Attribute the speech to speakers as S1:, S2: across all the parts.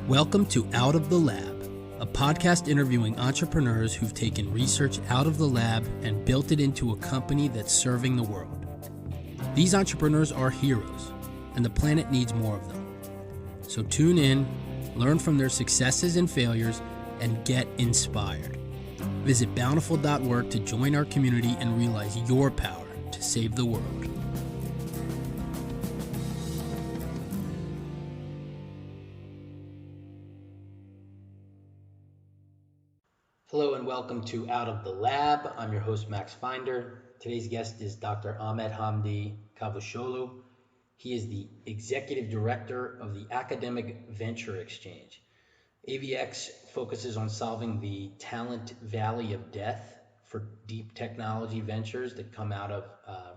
S1: Welcome to Out of the Lab, a podcast interviewing entrepreneurs who've taken research out of the lab and built it into a company that's serving the world. These entrepreneurs are heroes, and the planet needs more of them. So tune in, learn from their successes and failures, and get inspired. Visit bountiful.work to join our community and realize your power to save the world. Hello and welcome to Out of the Lab. I'm your host, Max Finder. Today's guest is Dr. Ahmet-Hamdi Cavusoglu. He is the Executive Director of the Academic Venture Exchange. AVX focuses on solving the talent valley of death for deep technology ventures that come out of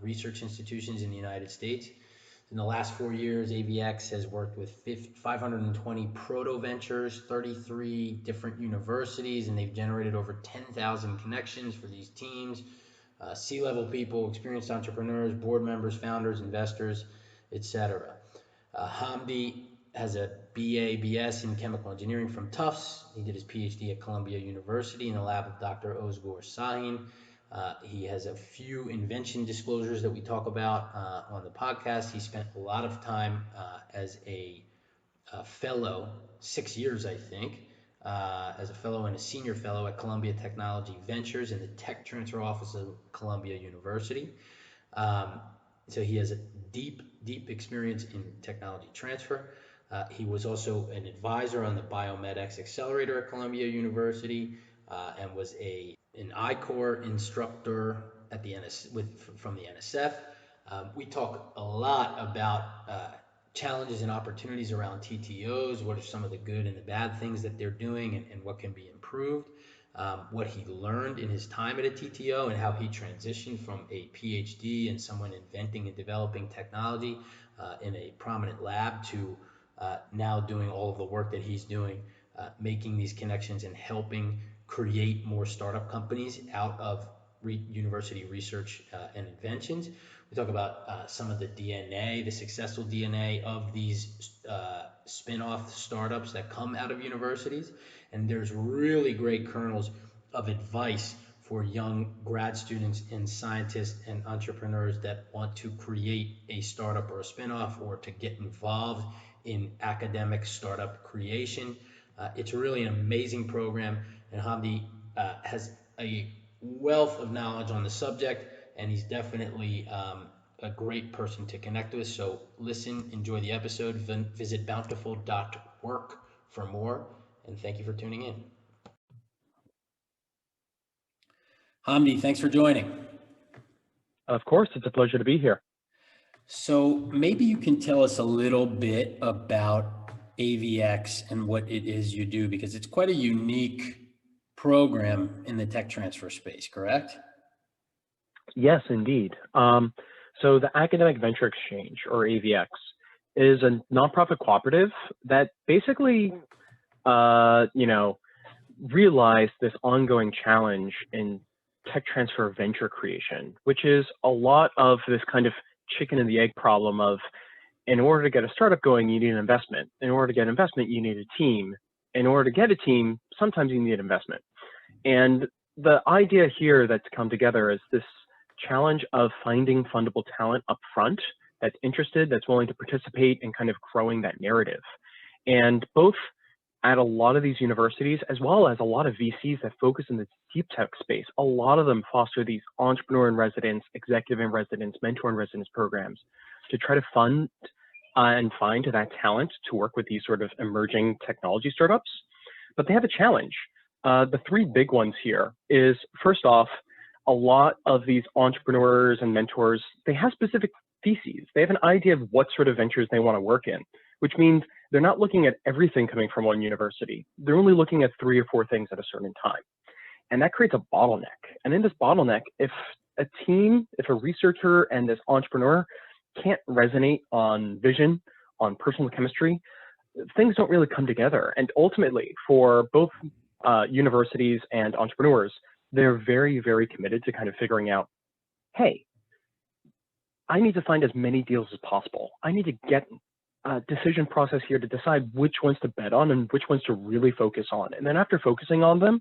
S1: research institutions in the United States. In the last 4 years, AVX has worked with 520 proto-ventures, 33 different universities, and they've generated over 10,000 connections for these teams, C-level people, experienced entrepreneurs, board members, founders, investors, etc. Hamdi has a BA, BS in chemical engineering from Tufts. He did his PhD at Columbia University in the lab of Dr. Ozgur Sahin. He has a few invention disclosures that we talk about on the podcast. He spent a lot of time as a fellow, 6 years, I think, as a fellow and a senior fellow at Columbia Technology Ventures in the Tech Transfer Office of Columbia University. So he has a deep experience in technology transfer. He was also an advisor on the BioMedX Accelerator at Columbia University and was an I-Corps instructor at the from the NSF. We talk a lot about challenges and opportunities around TTOs, what are some of the good and the bad things that they're doing and what can be improved, what he learned in his time at a TTO and how he transitioned from a PhD and someone inventing and developing technology in a prominent lab to now doing all of the work that he's doing, making these connections and helping create more startup companies out of university research and inventions. We talk about some of the DNA, the successful DNA of these spin-off startups that come out of universities. And there's really great kernels of advice for young grad students and scientists and entrepreneurs that want to create a startup or a spin-off or to get involved in academic startup creation. It's really an amazing program, and Hamdi has a wealth of knowledge on the subject, and he's definitely a great person to connect with. So listen, enjoy the episode, visit bountiful.work for more, and thank you for tuning in. Hamdi, thanks for joining.
S2: Of course, it's a pleasure to be here.
S1: So maybe you can tell us a little bit about AVX and what it is you do, because it's quite a unique program in the tech transfer space, correct?
S2: Yes, indeed. So the Academic Venture Exchange, or AVX, is a nonprofit cooperative that basically, realized this ongoing challenge in tech transfer venture creation, which is a lot of this kind of chicken and the egg problem of, in order to get a startup going, you need an investment. In order to get investment, you need a team. In order to get a team, sometimes you need investment. And the idea here that's come together is this challenge of finding fundable talent up front that's interested, that's willing to participate in kind of growing that narrative. And both at a lot of these universities, as well as a lot of VCs that focus in the deep tech space, a lot of them foster these entrepreneur in residence, executive in residence, mentor in residence programs to try to fund and find that talent to work with these sort of emerging technology startups. But they have a challenge. The three big ones here is, first off, a lot of these entrepreneurs and mentors, they have specific theses. They have an idea of what sort of ventures they want to work in, which means they're not looking at everything coming from one university. They're only looking at 3 or 4 things at a certain time. And that creates a bottleneck. And in this bottleneck, if a team, if a researcher and this entrepreneur can't resonate on vision, on personal chemistry, things don't really come together. And ultimately, for both universities and entrepreneurs, they're very, very committed to kind of figuring out, hey, I need to find as many deals as possible. I need to get decision process here to decide which ones to bet on and which ones to really focus on. And then after focusing on them,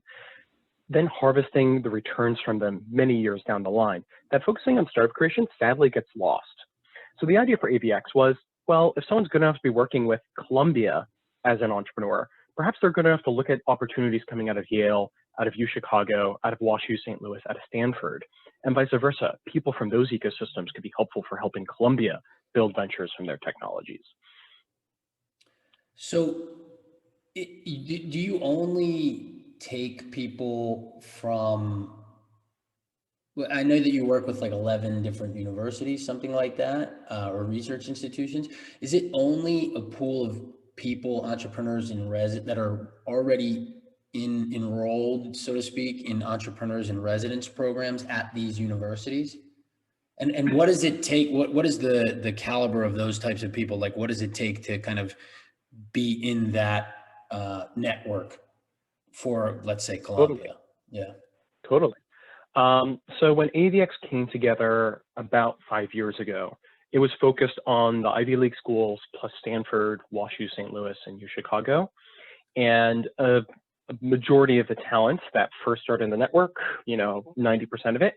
S2: then harvesting the returns from them many years down the line. That focusing on startup creation sadly gets lost. So the idea for AVX was, well, if someone's good enough to be working with Columbia as an entrepreneur, perhaps they're good enough to look at opportunities coming out of Yale, out of U Chicago, out of WashU St. Louis, out of Stanford, and vice versa. People from those ecosystems could be helpful for helping Columbia build ventures from their technologies.
S1: So do you only take people from, well, I know that you work with like 11 different universities, something like that, or research institutions. Is it only a pool of people, entrepreneurs that are already enrolled, so to speak, in entrepreneurs in residence programs at these universities? And what does it take? What is the caliber of those types of people? Like, what does it take to kind of be in that network for, let's say, Columbia?
S2: Totally.
S1: Yeah.
S2: Totally. So when AVX came together about 5 years ago, it was focused on the Ivy League schools plus Stanford, WashU St. Louis, and U Chicago. And a majority of the talent that first started in the network, 90% of it,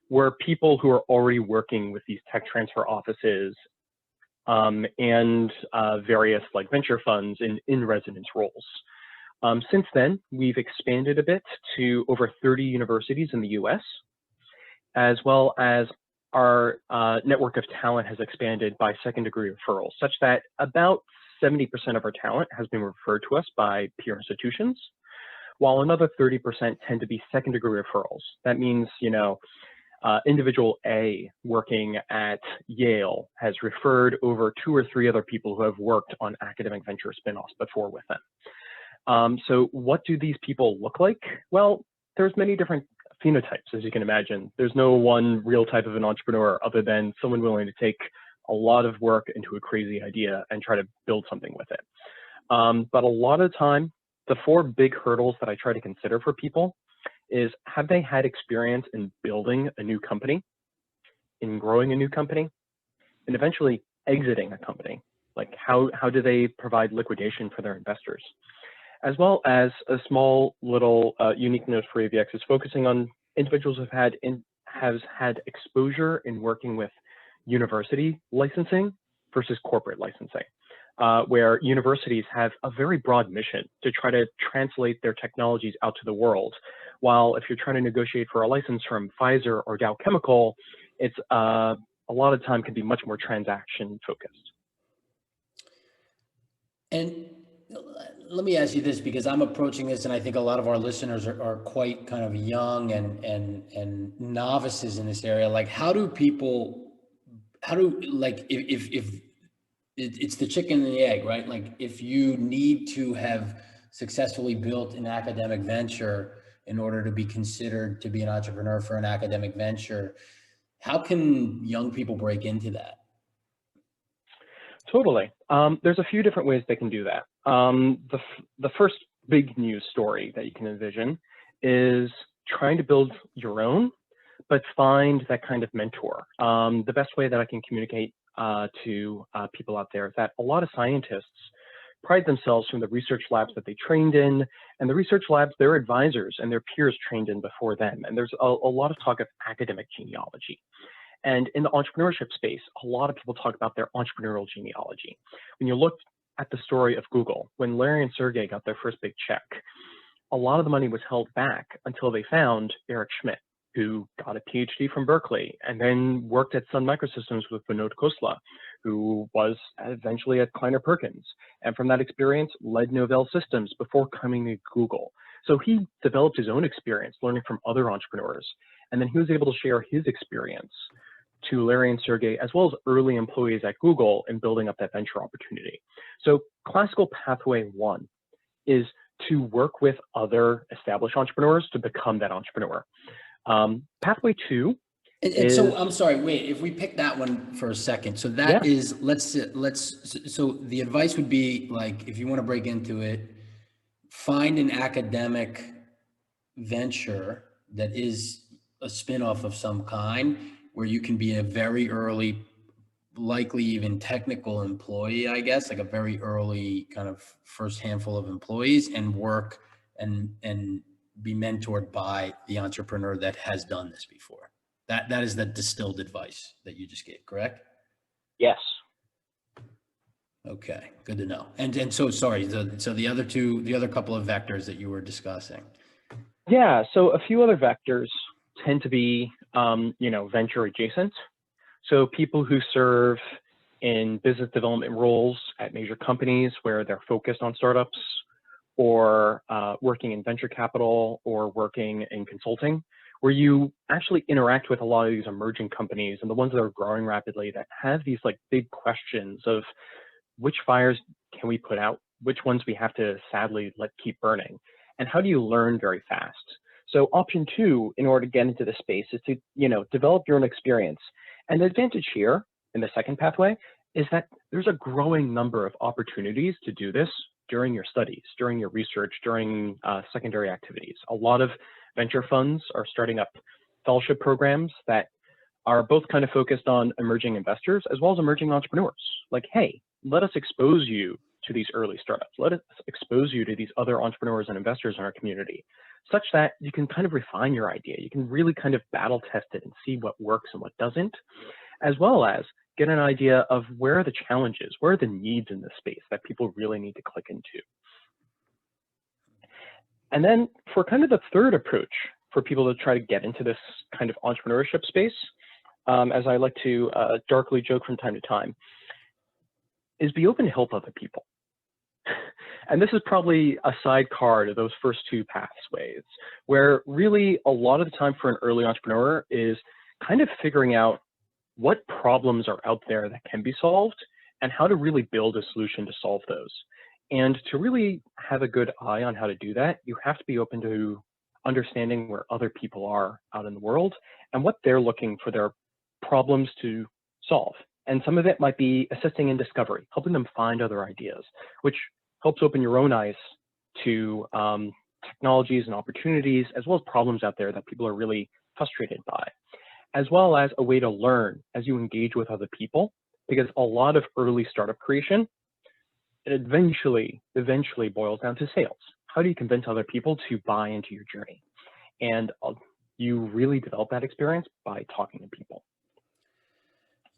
S2: were people who are already working with these tech transfer offices and various like venture funds in residence roles. Since then, we've expanded a bit to over 30 universities in the US, as well as our network of talent has expanded by second degree referrals, such that about 70% of our talent has been referred to us by peer institutions, while another 30% tend to be second degree referrals. That means, individual A working at Yale has referred over 2 or 3 other people who have worked on academic venture spinoffs before with them. So what do these people look like? Well, there's many different phenotypes, as you can imagine. There's no one real type of an entrepreneur other than someone willing to take a lot of work into a crazy idea and try to build something with it. But a lot of the time, the 4 big hurdles that I try to consider for people is, have they had experience in building a new company, in growing a new company, and eventually exiting a company? Like how do they provide liquidation for their investors? As well as a small little unique note for AVX is focusing on individuals who have had exposure in working with university licensing versus corporate licensing, where universities have a very broad mission to try to translate their technologies out to the world. While if you're trying to negotiate for a license from Pfizer or Dow Chemical, it's a lot of time can be much more transaction focused.
S1: And let me ask you this, because I'm approaching this, and I think a lot of our listeners are quite kind of young and novices in this area. Like, if it's the chicken and the egg, right? Like, if you need to have successfully built an academic venture in order to be considered to be an entrepreneur for an academic venture, how can young people break into that?
S2: Totally. There's a few different ways they can do that. The first big news story that you can envision is trying to build your own, but find that kind of mentor. The best way that I can communicate to people out there is that a lot of scientists pride themselves from the research labs that they trained in, and the research labs their advisors and their peers trained in before them. And there's a lot of talk of academic genealogy. And in the entrepreneurship space, a lot of people talk about their entrepreneurial genealogy. When you look at the story of Google, when Larry and Sergey got their first big check, a lot of the money was held back until they found Eric Schmidt, who got a PhD from Berkeley and then worked at Sun Microsystems with Vinod Khosla, who was eventually at Kleiner Perkins. And from that experience, led Novell Systems before coming to Google. So he developed his own experience learning from other entrepreneurs. And then he was able to share his experience to Larry and Sergey, as well as early employees at Google in building up that venture opportunity. So classical pathway 1 is to work with other established entrepreneurs to become that entrepreneur. Pathway 2 is,
S1: so I'm sorry, wait, if we pick that one for a second. So that is, so the advice would be, like, if you want to break into it, find an academic venture that is a spinoff of some kind, where you can be a very early likely even technical employee, I guess, like a very early kind of first handful of employees, and work and be mentored by the entrepreneur that has done this before. That is the distilled advice that you just gave, correct?
S2: Yes.
S1: Okay, good to know. And so sorry, so the other couple of vectors that you were discussing.
S2: Yeah, so a few other vectors tend to be, venture adjacent. So people who serve in business development roles at major companies where they're focused on startups, or working in venture capital, or working in consulting, where you actually interact with a lot of these emerging companies and the ones that are growing rapidly that have these like big questions of which fires can we put out, which ones we have to sadly let keep burning, and how do you learn very fast. So option two, in order to get into this space, is to develop your own experience. And the advantage here in the second pathway is that there's a growing number of opportunities to do this during your studies, during your research, during secondary activities. A lot of venture funds are starting up fellowship programs that are both kind of focused on emerging investors as well as emerging entrepreneurs. Like, hey, let us expose you to these early startups. Let us expose you to these other entrepreneurs and investors in our community, such that you can kind of refine your idea. You can really kind of battle test it and see what works and what doesn't, as well as get an idea of where are the challenges, where are the needs in this space that people really need to click into. And then for kind of the third approach for people to try to get into this kind of entrepreneurship space, as I like to darkly joke from time to time, is be open to help other people. And this is probably a sidecar to those first two pathways, where really a lot of the time for an early entrepreneur is kind of figuring out what problems are out there that can be solved and how to really build a solution to solve those. And to really have a good eye on how to do that, you have to be open to understanding where other people are out in the world and what they're looking for their problems to solve. And some of it might be assisting in discovery, helping them find other ideas, which helps open your own eyes to technologies and opportunities, as well as problems out there that people are really frustrated by, as well as a way to learn as you engage with other people, because a lot of early startup creation, it eventually boils down to sales. How do you convince other people to buy into your journey? And you really develop that experience by talking to people.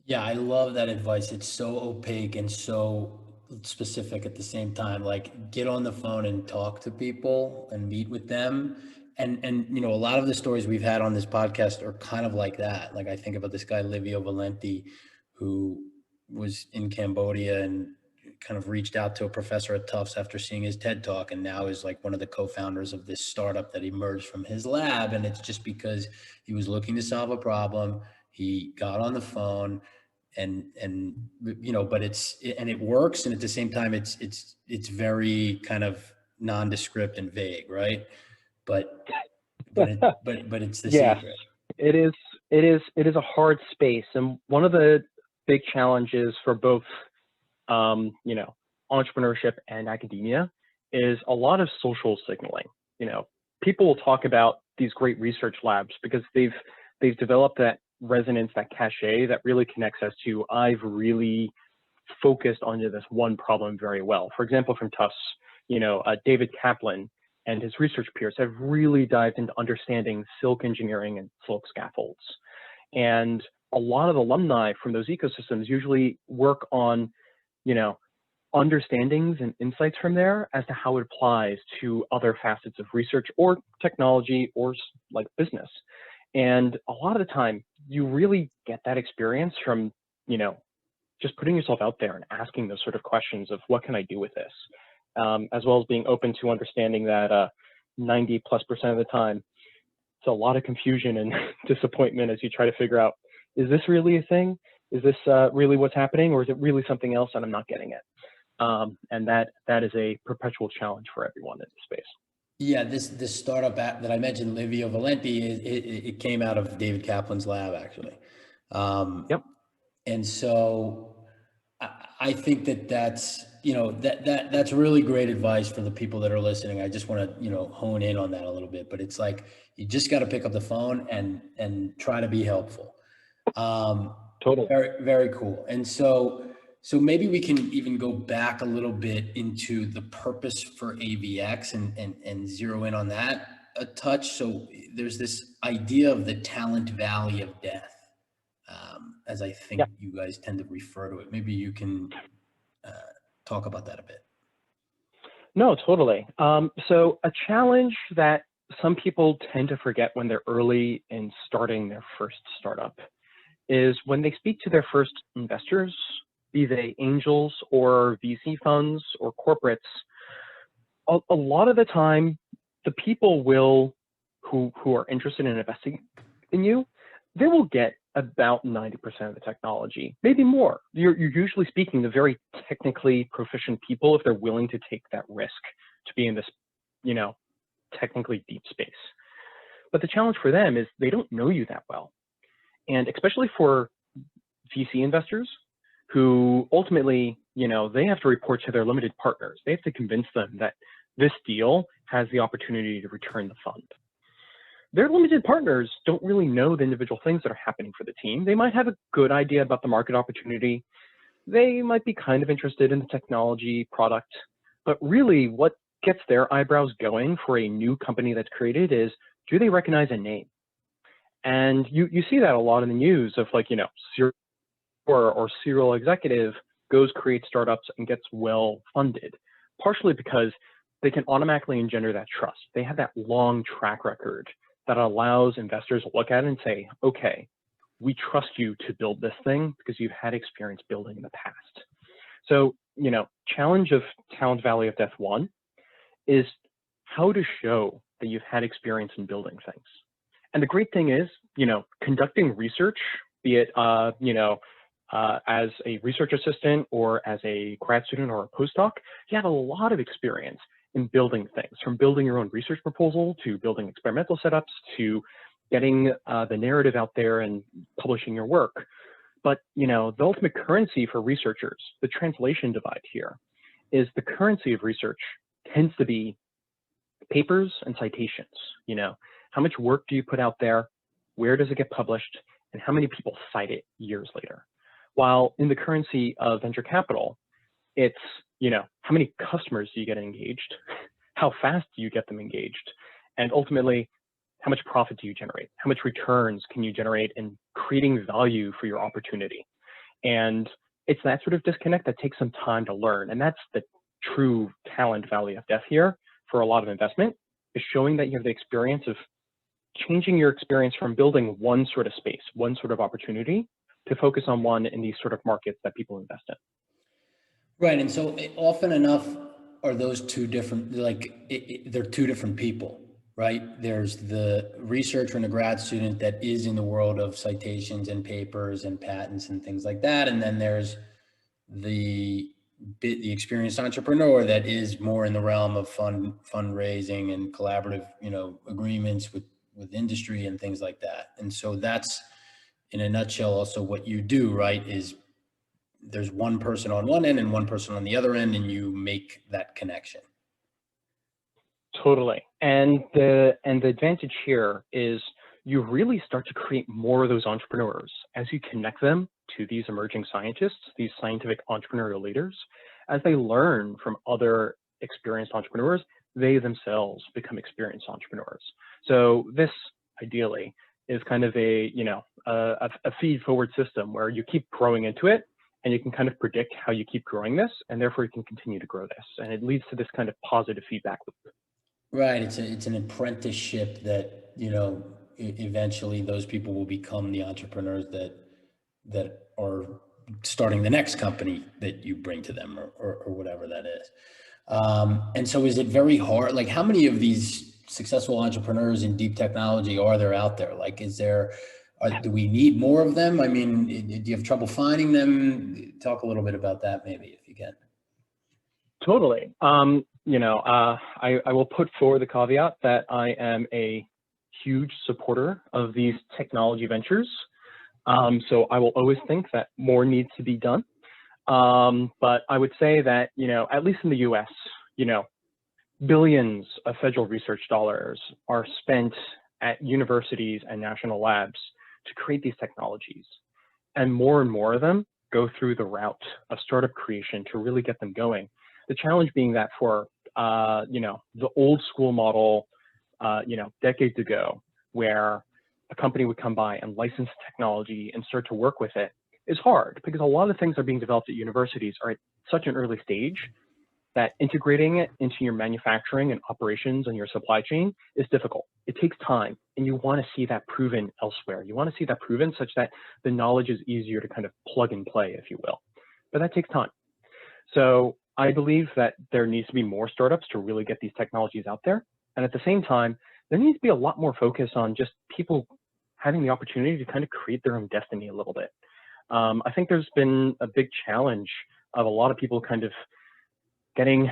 S1: Yeah, I love that advice. It's so opaque and so specific at the same time. Like, get on the phone and talk to people and meet with them. And a lot of the stories we've had on this podcast are kind of like that. Like, I think about this guy, Livio Valenti, who was in Cambodia and kind of reached out to a professor at Tufts after seeing his TED Talk, and now is like one of the co-founders of this startup that emerged from his lab. And it's just because he was looking to solve a problem. He got on the phone, and but it works, and at the same time it's very kind of nondescript and vague, right? But it's the
S2: Yes,
S1: secret.
S2: it is a hard space, and one of the big challenges for both entrepreneurship and academia is a lot of social signaling. People will talk about these great research labs because they've developed that resonance, that cachet that really connects us to, I've really focused onto this one problem very well. For example, from Tufts, David Kaplan and his research peers have really dived into understanding silk engineering and silk scaffolds. And a lot of alumni from those ecosystems usually work on, understandings and insights from there as to how it applies to other facets of research or technology or like business. And a lot of the time, you really get that experience from, just putting yourself out there and asking those sort of questions of what can I do with this, as well as being open to understanding that 90+% of the time, it's a lot of confusion and disappointment as you try to figure out, is this really a thing? Is this really what's happening, or is it really something else and I'm not getting it? And that is a perpetual challenge for everyone in the space.
S1: Yeah, this startup app that I mentioned, Livio Valenti, it came out of David Kaplan's lab, actually.
S2: Yep.
S1: And so I think that's that's really great advice for the people that are listening. I just want to hone in on that a little bit, but it's like you just got to pick up the phone and try to be helpful.
S2: Totally.
S1: Very, very cool. And so maybe we can even go back a little bit into the purpose for AVX and zero in on that a touch. So there's this idea of the talent valley of death, as I think
S2: Yeah.
S1: you guys tend to refer to it. Maybe you can talk about that a bit.
S2: No, totally. So a challenge that some people tend to forget when they're early in starting their first startup is when they speak to their first investors, be they angels or VC funds or corporates, a lot of the time, the people who are interested in investing in you, they will get about 90% of the technology, maybe more. You're usually speaking to very technically proficient people if they're willing to take that risk to be in this, technically deep space. But the challenge for them is they don't know you that well. And especially for VC investors who ultimately, they have to report to their limited partners. They have to convince them that this deal has the opportunity to return the fund. Their limited partners don't really know the individual things that are happening for the team. They might have a good idea about the market opportunity. They might be kind of interested in the technology product, but really what gets their eyebrows going for a new company that's created is, do they recognize a name? And you see that a lot in the news of serial or serial executive goes create startups and gets well funded, partially because they can automatically engender that trust. They have that long track record that allows investors to look at it and say, okay, we trust you to build this thing because you've had experience building in the past. So, challenge of Talent Valley of Death 1 is how to show that you've had experience in building things. And the great thing is, conducting research, be it, as a research assistant or as a grad student or a postdoc, you have a lot of experience in building things, from building your own research proposal to building experimental setups to getting the narrative out there and publishing your work. But, the ultimate currency for researchers, the translation divide here, is the currency of research tends to be papers and citations. How much work do you put out there? Where does it get published? And how many people cite it years later? While in the currency of venture capital, it's, how many customers do you get engaged? How fast do you get them engaged? And ultimately, how much profit do you generate? How much returns can you generate in creating value for your opportunity? And it's that sort of disconnect that takes some time to learn. And that's the true talent valley of death here for a lot of investment, is showing that you have the experience of changing your experience from building one sort of space, one sort of opportunity, to focus on one in these sort of markets that people invest in.
S1: Right. And so often enough are those two different, they're two different people, right? There's the researcher and a grad student that is in the world of citations and papers and patents and things like that. And then there's the experienced entrepreneur that is more in the realm of fundraising and collaborative, agreements with industry and things like that. And so that's, in a nutshell, also what you do, right, is there's one person on one end and one person on the other end, and you make that connection.
S2: Totally. And the advantage here is you really start to create more of those entrepreneurs as you connect them to these emerging scientists, these scientific entrepreneurial leaders. As they learn from other experienced entrepreneurs, they themselves become experienced entrepreneurs. So this, ideally, is kind of a feed-forward system where you keep growing into it, and you can kind of predict how you keep growing this, and therefore you can continue to grow this. And it leads to this kind of positive feedback loop.
S1: Right. It's an apprenticeship that, eventually those people will become the entrepreneurs that are starting the next company that you bring to them, or whatever that is. And so is it very hard? Like, how many of these successful entrepreneurs in deep technology are there out there? Like, do we need more of them? I mean, do you have trouble finding them? Talk a little bit about that, maybe, if you can.
S2: Totally. I will put forward the caveat that I am a huge supporter of these technology ventures. So I will always think that more needs to be done. But I would say that, at least in the US, billions of federal research dollars are spent at universities and national labs to create these technologies. and more of them go through the route of startup creation to really get them going. The challenge being that for the old school model, decades ago, where a company would come by and license technology and start to work with it, is hard because a lot of things are being developed at universities are at such an early stage that integrating it into your manufacturing and operations and your supply chain is difficult. It takes time, and you want to see that proven elsewhere. You want to see that proven such that the knowledge is easier to kind of plug and play, if you will. But that takes time. So I believe that there needs to be more startups to really get these technologies out there. And at the same time, there needs to be a lot more focus on just people having the opportunity to kind of create their own destiny a little bit. I think there's been a big challenge of a lot of people kind of getting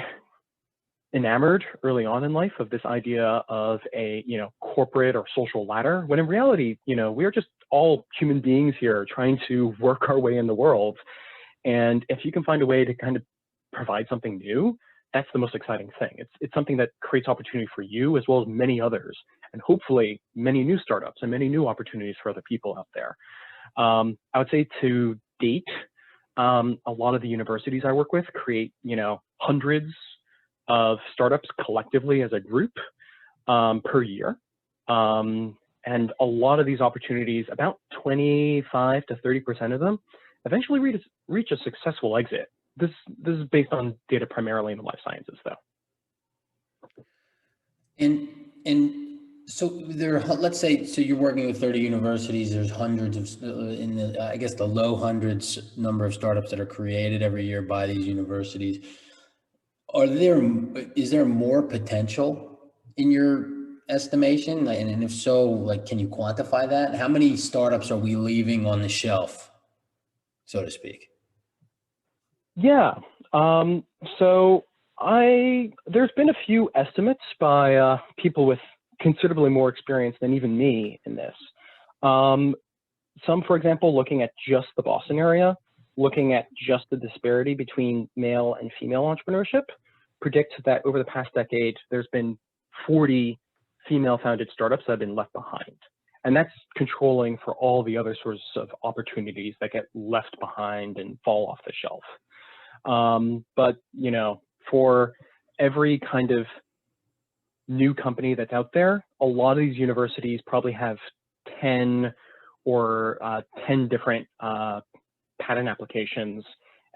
S2: enamored early on in life of this idea of a corporate or social ladder, when in reality, we're just all human beings here trying to work our way in the world. And if you can find a way to kind of provide something new, that's the most exciting thing. It's something that creates opportunity for you as well as many others, and hopefully many new startups and many new opportunities for other people out there. I would say to date, a lot of the universities I work with create, hundreds of startups collectively as a group per year. And a lot of these opportunities, about 25 to 30% of them, eventually reach a successful exit. This is based on data primarily in the life sciences, though.
S1: And so let's say, so you're working with 30 universities, there's hundreds of, I guess the low hundreds number of startups that are created every year by these universities. Is there more potential in your estimation? And if so, can you quantify that? How many startups are we leaving on the shelf, so to speak?
S2: Yeah. So there's been a few estimates by people with considerably more experience than even me in this. Some, for example, looking at just the Boston area, looking at just the disparity between male and female entrepreneurship, predicts that over the past decade, there's been 40 female-founded startups that have been left behind. And that's controlling for all the other sorts of opportunities that get left behind and fall off the shelf. But, for every kind of new company that's out there, a lot of these universities probably have 10 different patent applications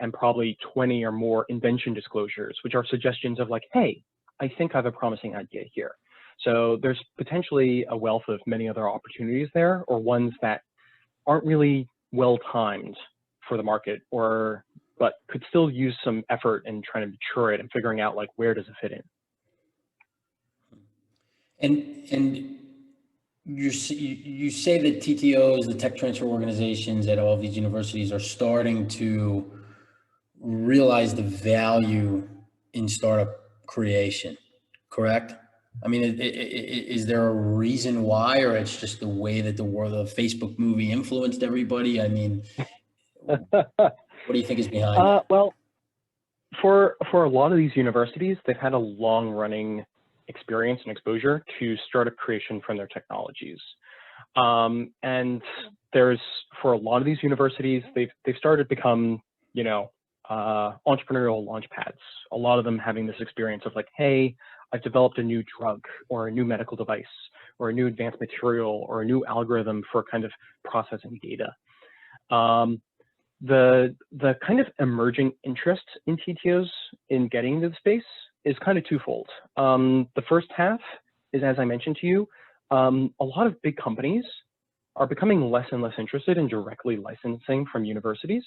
S2: and probably 20 or more invention disclosures, which are suggestions of hey, I think I have a promising idea here. So there's potentially a wealth of many other opportunities there, or ones that aren't really well-timed for the market, but could still use some effort in trying to mature it and figuring out where does it fit in.
S1: And you say that TTOs, the tech transfer organizations at all of these universities, are starting to realize the value in startup creation, correct? I mean, is there a reason why, or it's just the way that the world of Facebook movie influenced everybody? I mean, what do you think is behind that?
S2: Well, for a lot of these universities, they've had a long-running experience and exposure to startup creation from their technologies. And for a lot of these universities, they've started to become, entrepreneurial launch pads. A lot of them having this experience of hey, I've developed a new drug or a new medical device or a new advanced material or a new algorithm for kind of processing data. The kind of emerging interest in TTOs in getting into the space is kind of twofold. The first half is, as I mentioned to you, a lot of big companies are becoming less and less interested in directly licensing from universities,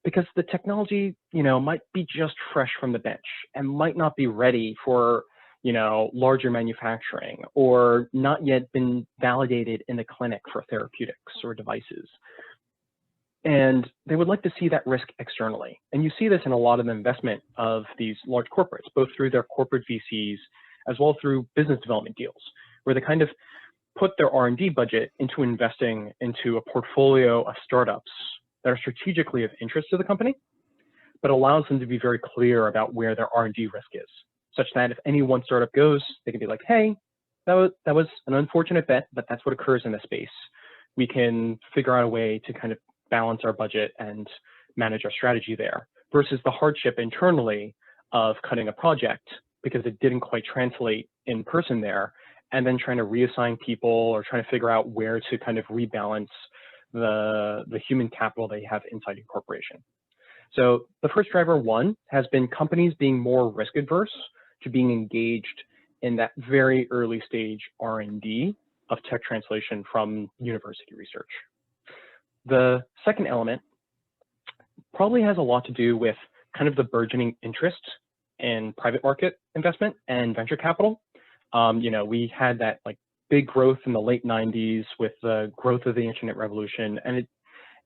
S2: because the technology, might be just fresh from the bench and might not be ready for, larger manufacturing, or not yet been validated in the clinic for therapeutics or devices. And they would like to see that risk externally. And you see this in a lot of the investment of these large corporates, both through their corporate VCs, as well through business development deals, where they kind of put their R&D budget into investing into a portfolio of startups that are strategically of interest to the company, but allows them to be very clear about where their R&D risk is, such that if any one startup goes, they can be hey, that was an unfortunate bet, but that's what occurs in this space. We can figure out a way to kind of balance our budget and manage our strategy there, versus the hardship internally of cutting a project because it didn't quite translate in person there, and then trying to reassign people or trying to figure out where to kind of rebalance the human capital they have inside your corporation. So the first driver, one, has been companies being more risk adverse to being engaged in that very early stage R&D of tech translation from university research. The second element probably has a lot to do with kind of the burgeoning interest in private market investment and venture capital. We had that like big growth in the late 90s with the growth of the internet revolution,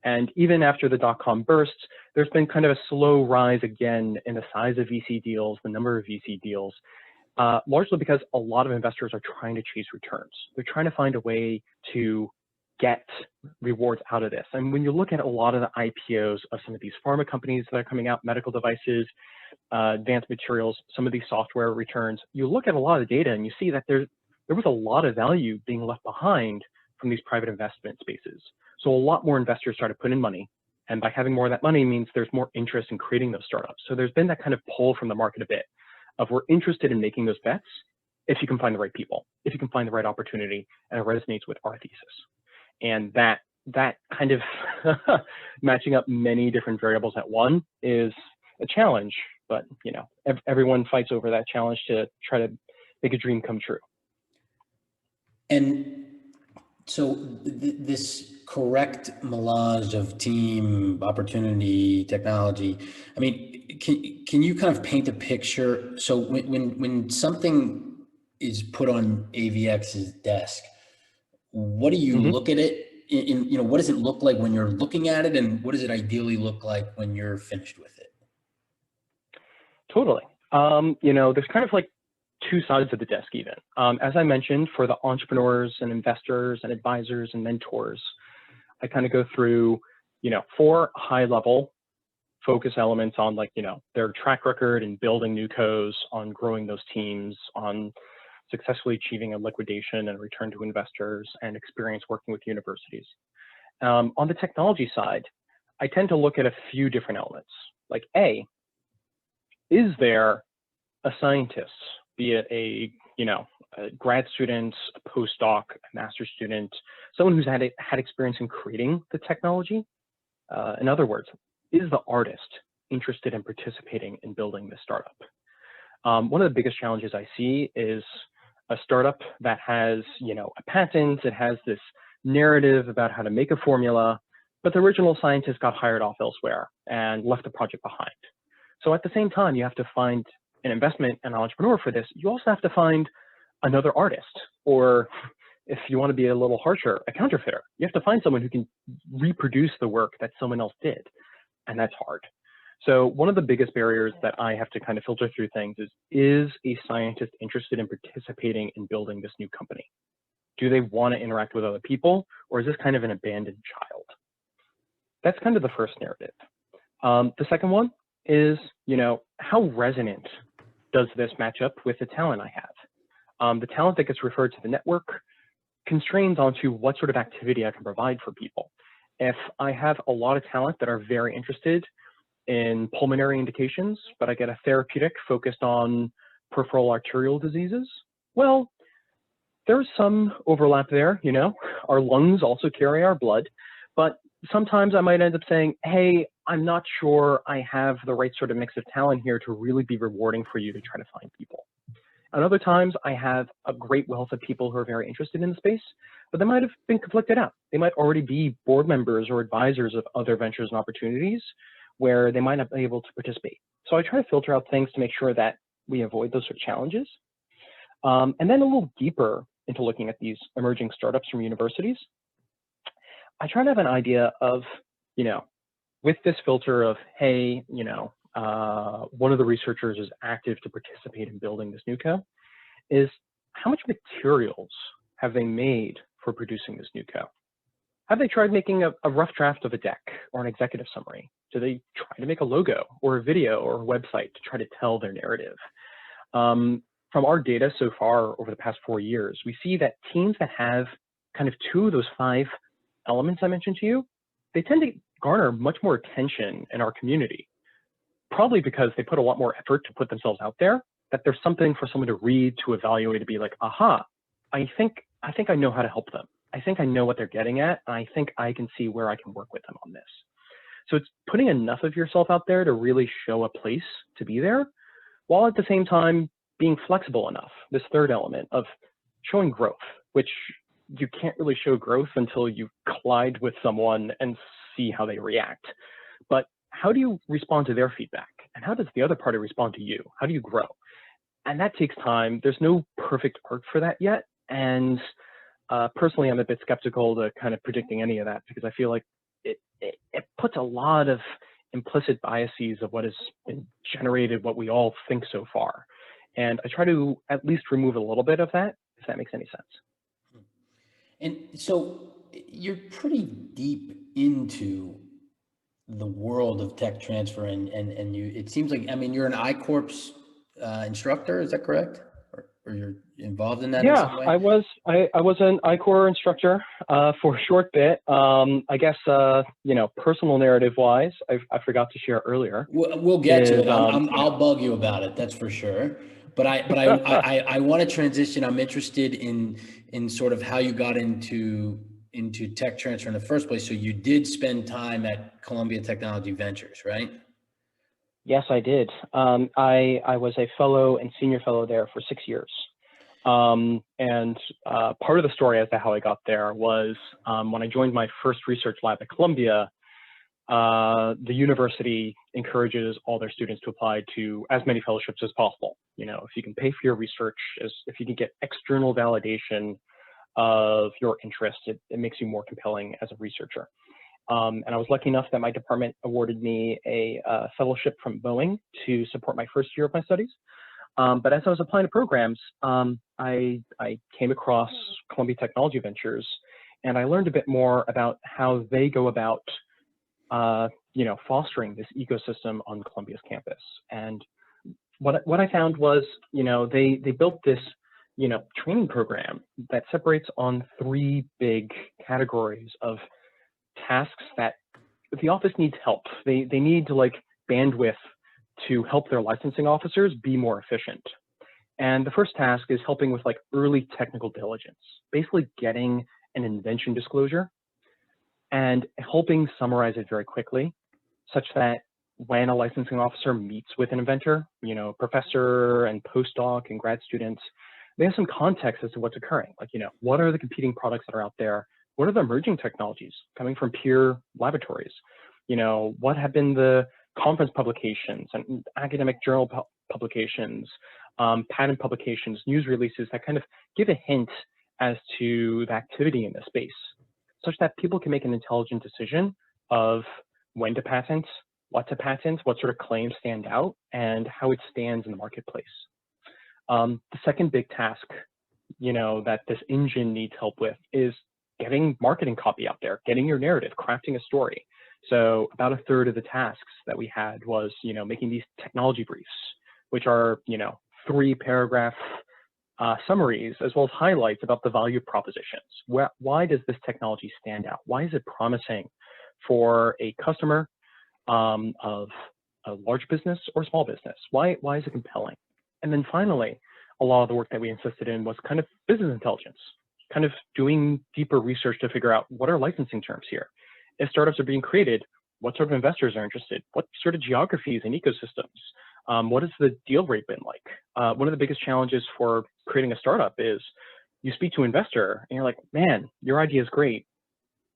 S2: and even after the dot-com burst, there's been kind of a slow rise again in the size of VC deals, the number of VC deals, largely because a lot of investors are trying to chase returns. They're trying to find a way to get rewards out of this. And when you look at a lot of the IPOs of some of these pharma companies that are coming out, medical devices, advanced materials, some of these software returns, you look at a lot of the data and you see that there was a lot of value being left behind from these private investment spaces. So a lot more investors started putting in money. And by having more of that money means there's more interest in creating those startups. So there's been that kind of pull from the market a bit of we're interested in making those bets if you can find the right people, if you can find the right opportunity, and it resonates with our thesis. And that kind of matching up many different variables at one is a challenge, but everyone fights over that challenge to try to make a dream come true.
S1: And so this correct melange of team, opportunity, technology, I mean, can you kind of paint a picture? So when something is put on AVX's desk, what do you look at it in, what does it look like when you're looking at it, and what does it ideally look like when you're finished with it?
S2: Totally. There's kind of like two sides of the desk even. As I mentioned, for the entrepreneurs and investors and advisors and mentors, I kind of go through, 4 high-level focus elements on their track record in building new cos, on growing those teams, on successfully achieving a liquidation and return to investors, and experience working with universities. On the technology side, I tend to look at a few different elements. Like A, is there a scientist, be it a grad student, a postdoc, a master's student, someone who's had experience in creating the technology? In other words, is the artist interested in participating in building this startup? One of the biggest challenges I see is a startup that has, a patent, it has this narrative about how to make a formula, but the original scientist got hired off elsewhere and left the project behind. So at the same time, you have to find an investment and an entrepreneur for this. You also have to find another artist, or if you want to be a little harsher, a counterfeiter. You have to find someone who can reproduce the work that someone else did, and that's hard. So one of the biggest barriers that I have to kind of filter through things is a scientist interested in participating in building this new company? Do they want to interact with other people, or is this kind of an abandoned child? That's kind of the first narrative. The second one is, how resonant does this match up with the talent I have? The talent that gets referred to the network constrains onto what sort of activity I can provide for people. If I have a lot of talent that are very interested in pulmonary indications, but I get a therapeutic focused on peripheral arterial diseases, well, there's some overlap there, Our lungs also carry our blood, but sometimes I might end up saying, hey, I'm not sure I have the right sort of mix of talent here to really be rewarding for you to try to find people. And other times I have a great wealth of people who are very interested in the space, but they might have been conflicted out. They might already be board members or advisors of other ventures and opportunities where they might not be able to participate. So I try to filter out things to make sure that we avoid those sort of challenges. And then a little deeper into looking at these emerging startups from universities, I try to have an idea of, with this filter of, hey, one of the researchers is active to participate in building this new co, is how much materials have they made for producing this new co? Have they tried making a rough draft of a deck or an executive summary? Do they try to make a logo or a video or a website to try to tell their narrative? From our data so far over the past 4 years, we see that teams that have kind of 2 of those 5 elements I mentioned to you, they tend to garner much more attention in our community, probably because they put a lot more effort to put themselves out there, that there's something for someone to read, to evaluate, to be like, aha, I think I know how to help them. I think I know what they're getting at, and I think I can see where I can work with them on this. So it's putting enough of yourself out there to really show a place to be there, while at the same time being flexible enough. This third element of showing growth, which you can't really show growth until you collide with someone and see how they react. But how do you respond to their feedback? And how does the other party respond to you? How do you grow? And that takes time. There's no perfect art for that yet. And personally, I'm a bit skeptical to kind of predicting any of that, because I feel like it puts a lot of implicit biases of what has been generated, what we all think so far. And I try to at least remove a little bit of that, if that makes any sense.
S1: And so you're pretty deep into the world of tech transfer, and you, it seems like, I mean, you're an I-Corps instructor, is that correct? Or you're involved in that in some way?
S2: I was an I-Corps instructor for a short bit. I guess, personal narrative wise, I forgot to share earlier.
S1: We'll get to it. I'll bug you about it, that's for sure. But I want to transition. I'm interested in sort of how you got into tech transfer in the first place. So you did spend time at Columbia Technology Ventures, right?
S2: Yes, I did. I was a fellow and senior fellow there for 6 years. And part of the story as to how I got there was when I joined my first research lab at Columbia, the university encourages all their students to apply to as many fellowships as possible. You know, if you can pay for your research, if you can get external validation of your interest, it makes you more compelling as a researcher. And I was lucky enough that my department awarded me a fellowship from Boeing to support my first year of my studies. But as I was applying to programs, I came across Columbia Technology Ventures, and I learned a bit more about how they go about, fostering this ecosystem on Columbia's campus. And what I found was, they built this, training program that separates on 3 big categories of tasks that the office needs help. They need to like bandwidth to help their licensing officers be more efficient. And the first task is helping with like early technical diligence, basically getting an invention disclosure and helping summarize it very quickly, such that when a licensing officer meets with an inventor, professor and postdoc and grad students, they have some context as to what's occurring. Like, what are the competing products that are out there? What are the emerging technologies coming from peer laboratories? What have been the conference publications and academic journal publications, patent publications, news releases that kind of give a hint as to the activity in the space, such that people can make an intelligent decision of when to patent, what to patent, what sort of claims stand out, and how it stands in the marketplace. The second big task, that this engine needs help with is getting marketing copy out there, getting your narrative, crafting a story. So about 1/3 of the tasks that we had was, making these technology briefs, which are, 3-paragraph summaries, as well as highlights about the value propositions. Why does this technology stand out? Why is it promising for a customer of a large business or small business? Why is it compelling? And then finally, a lot of the work that we insisted in was kind of business intelligence, kind of doing deeper research to figure out what are licensing terms here. If startups are being created, what sort of investors are interested? What sort of geographies and ecosystems? What has the deal rate been like? One of the biggest challenges for creating a startup is you speak to an investor and you're like, man, your idea is great,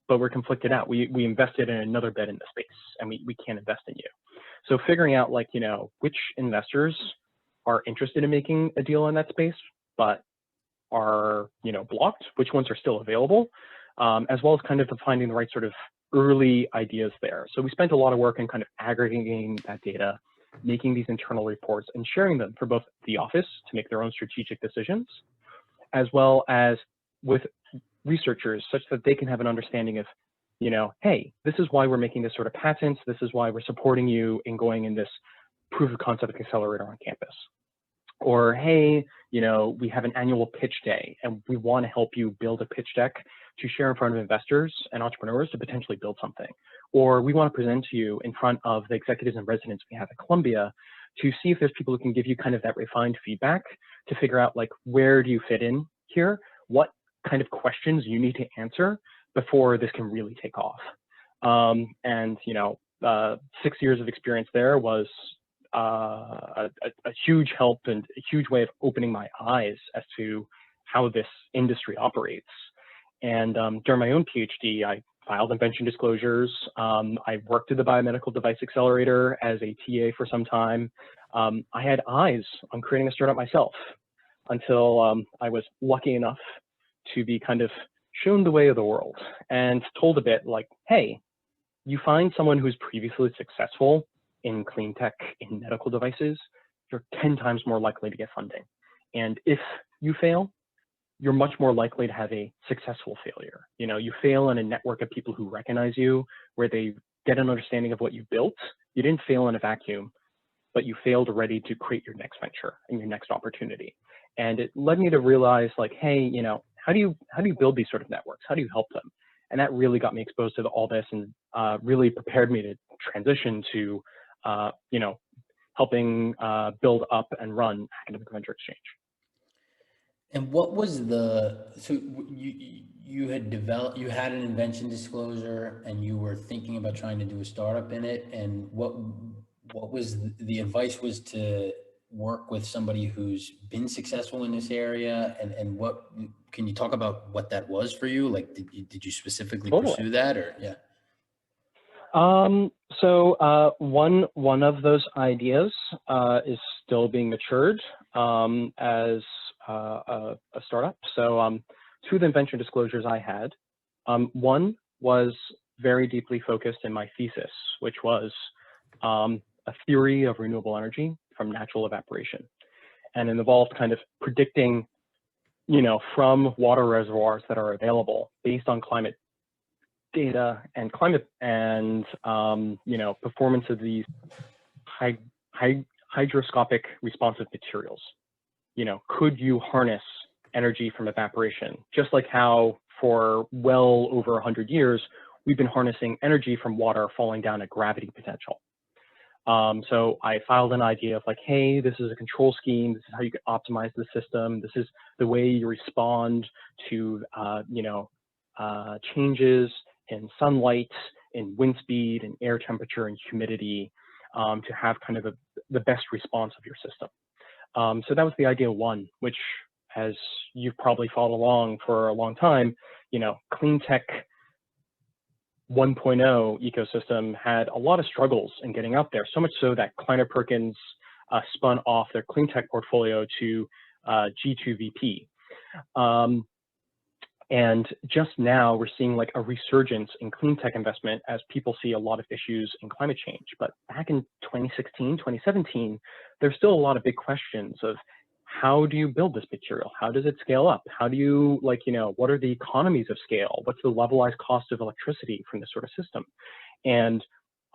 S2: but we're conflicted out. We invested in another bet in the space and we can't invest in you. So figuring out like, which investors are interested in making a deal in that space, but are, blocked, which ones are still available, as well as kind of finding the right sort of early ideas there. So we spent a lot of work in kind of aggregating that data, making these internal reports and sharing them for both the office to make their own strategic decisions, as well as with researchers such that they can have an understanding of, hey, this is why we're making this sort of patent. This is why we're supporting you in going in this proof of concept accelerator on campus. Or, hey, we have an annual pitch day and we want to help you build a pitch deck to share in front of investors and entrepreneurs to potentially build something. Or we want to present to you in front of the executives and residents we have at Columbia to see if there's people who can give you kind of that refined feedback to figure out like, where do you fit in here? What kind of questions you need to answer before this can really take off. And, you know, 6 years of experience there was a huge help and a huge way of opening my eyes as to how this industry operates. And during my own PhD, I filed invention disclosures. I worked at the BioMedX Accelerator as a TA for some time. I had eyes on creating a startup myself until I was lucky enough to be kind of shown the way of the world and told a bit like, hey, you find someone who's previously successful in clean tech, in medical devices, you're 10 times more likely to get funding. And if you fail, you're much more likely to have a successful failure. You know, you fail in a network of people who recognize you, where they get an understanding of what you built. You didn't fail in a vacuum, but you failed ready to create your next venture and your next opportunity. And it led me to realize like, hey, you know, how do you build these sort of networks? How do you help them? And that really got me exposed to all this and really prepared me to transition to, you know, helping build up and run Academic Venture Exchange.
S1: And what was so you had an invention disclosure and you were thinking about trying to do a startup in it. And what was the advice was to work with somebody who's been successful in this area, and what can you talk about what that was for you? Like, did you specifically pursue that, or yeah?
S2: So one of those ideas is still being matured as a startup. So two of the invention disclosures I had, one was very deeply focused in my thesis, which was a theory of renewable energy from natural evaporation. And it involved kind of predicting, you know, from water reservoirs that are available based on climate data and climate and, you know, performance of these hydroscopic responsive materials. You know, could you harness energy from evaporation? Just like how for well over 100 years, we've been harnessing energy from water falling down at gravity potential. So I filed an idea of like, hey, this is a control scheme. This is how you can optimize the system. This is the way you respond to, you know, changes in sunlight, in wind speed, and air temperature and humidity to have kind of the best response of your system. So that was the idea one, which, as you've probably followed along for a long time, you know, clean tech 1.0 ecosystem had a lot of struggles in getting out there, so much so that Kleiner Perkins spun off their clean tech portfolio to G2VP. And just now we're seeing like a resurgence in clean tech investment as people see a lot of issues in climate change. But back in 2016, 2017, there's still a lot of big questions of how do you build this material? How does it scale up? How do you, like, you know, what are the economies of scale? What's the levelized cost of electricity from this sort of system? And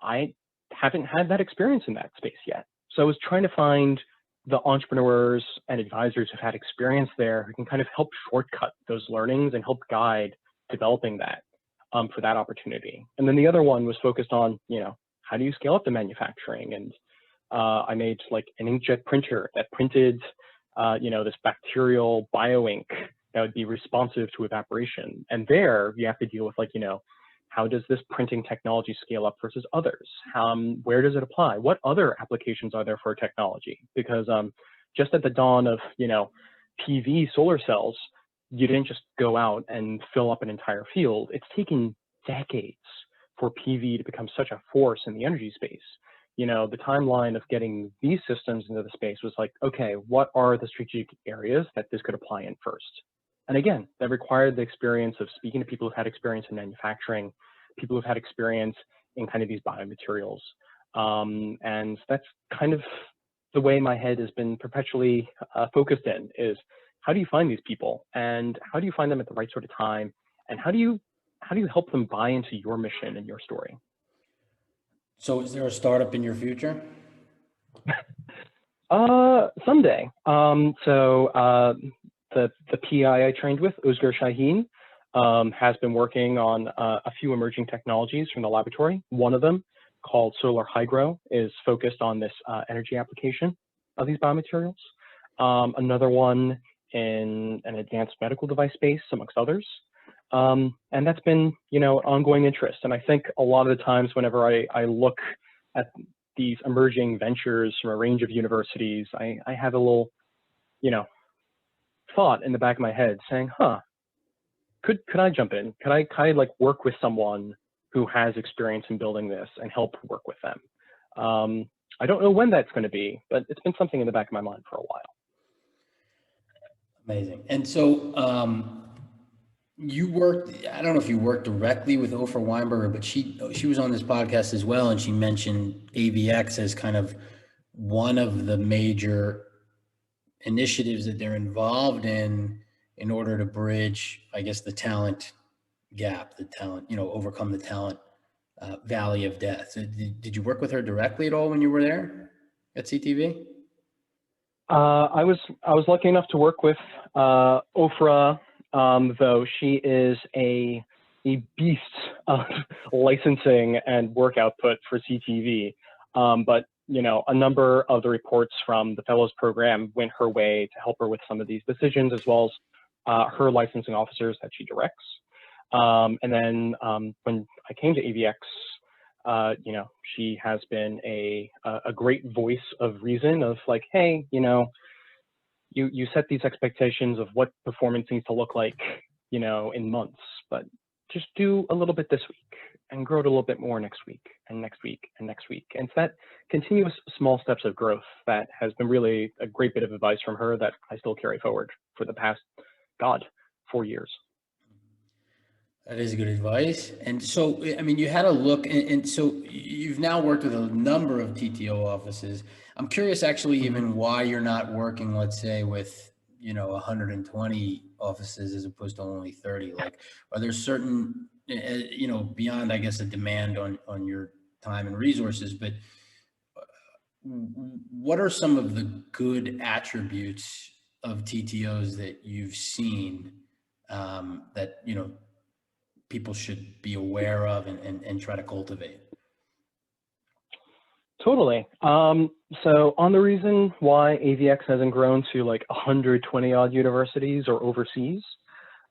S2: I haven't had that experience in that space yet. So I was trying to find the entrepreneurs and advisors who've had experience there who can kind of help shortcut those learnings and help guide developing that for that opportunity. And then the other one was focused on, you know, how do you scale up the manufacturing? And I made like an inkjet printer that printed, you know, this bacterial bioink that would be responsive to evaporation. And there you have to deal with like, you know, how does this printing technology scale up versus others? Where does it apply? What other applications are there for technology? Because just at the dawn of, you know, PV solar cells, you didn't just go out and fill up an entire field. It's taken decades for PV to become such a force in the energy space. You know, the timeline of getting these systems into the space was like, okay, what are the strategic areas that this could apply in first? And again, that required the experience of speaking to people who've had experience in manufacturing, people who've had experience in kind of these biomaterials. And that's kind of the way my head has been perpetually focused in, is how do you find these people and how do you find them at the right sort of time? And how do you help them buy into your mission and your story?
S1: So is there a startup in your future?
S2: Someday. The PI I trained with, Ozgur Sahin, has been working on a few emerging technologies from the laboratory. One of them, called solar hydro, is focused on this energy application of these biomaterials. Another one in an advanced medical device space, amongst others. And that's been, an ongoing interest. And I think a lot of the times whenever I look at these emerging ventures from a range of universities, I have a little, thought in the back of my head saying, could I jump in? Could I like work with someone who has experience in building this and help work with them? I don't know when that's going to be, but it's been something in the back of my mind for a while.
S1: Amazing. And so you worked, I don't know if you worked directly with Oprah Weinberger, but she was on this podcast as well, and she mentioned AVX as kind of one of the major initiatives that they're involved in order to bridge, I guess, the talent gap, the talent, overcome the talent valley of death. So did you work with her directly at all when you were there at CTV?
S2: I was lucky enough to work with Oprah, though she is a beast of licensing and work output for CTV. But a number of the reports from the Fellows Program went her way to help her with some of these decisions, as well as her licensing officers that she directs. And then when I came to AVX, she has been a great voice of reason of like, hey, you set these expectations of what performance needs to look like, in months, but just do a little bit this week and grow it a little bit more next week and next week and next week. And it's that continuous small steps of growth that has been really a great bit of advice from her that I still carry forward for the past, 4 years.
S1: That is good advice. And so, I mean, you had a look, and so you've now worked with a number of TTO offices. I'm curious, actually, even why you're not working, let's say, with 120 offices as opposed to only 30. Like, are there certain, beyond, I guess, a demand on your time and resources, but what are some of the good attributes of TTOs that you've seen that people should be aware of and try to cultivate?
S2: Totally. So on the reason why AVX hasn't grown to like 120 odd universities or overseas,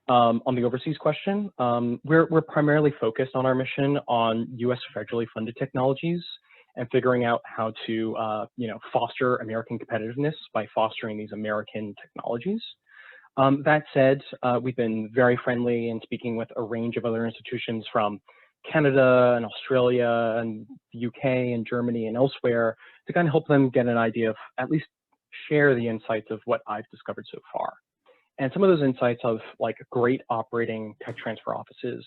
S2: on the overseas question, we're primarily focused on our mission on US federally funded technologies and figuring out how to foster American competitiveness by fostering these American technologies. That said, we've been very friendly in speaking with a range of other institutions from Canada and Australia and the UK and Germany and elsewhere to kind of help them get an idea of, at least share the insights of what I've discovered so far. And some of those insights of like great operating tech transfer offices